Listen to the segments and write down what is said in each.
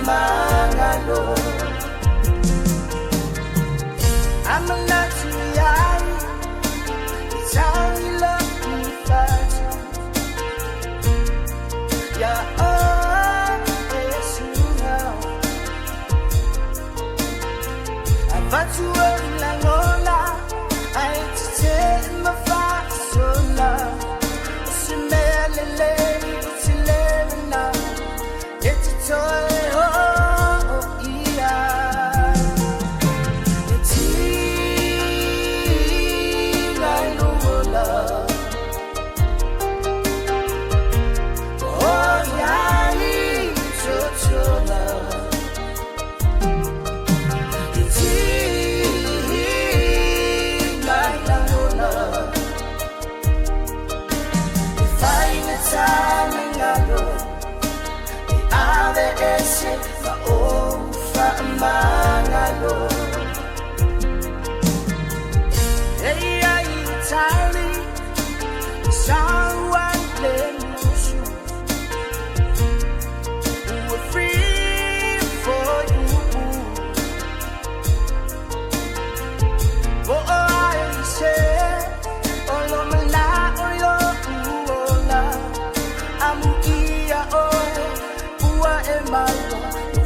mangalo I'm not too young It's how you love me fast Yeah yes you know I've you like Ola I entertain my fast so love Mangalo Hey, are you tired? Someone let me shoot We're free for you Oh, I say Oh, no, man, oh, la I'm here, oh, who am I?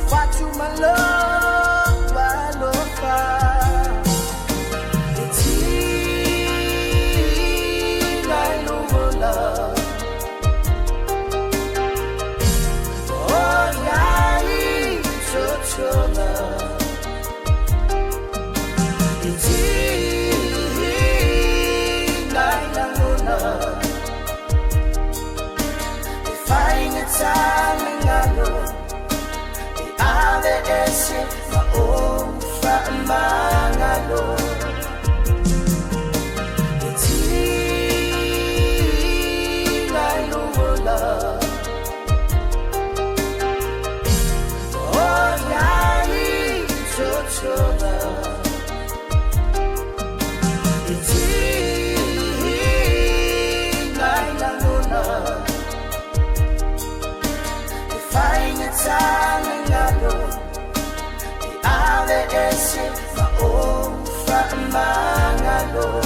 What you my love Mangalo Mangalo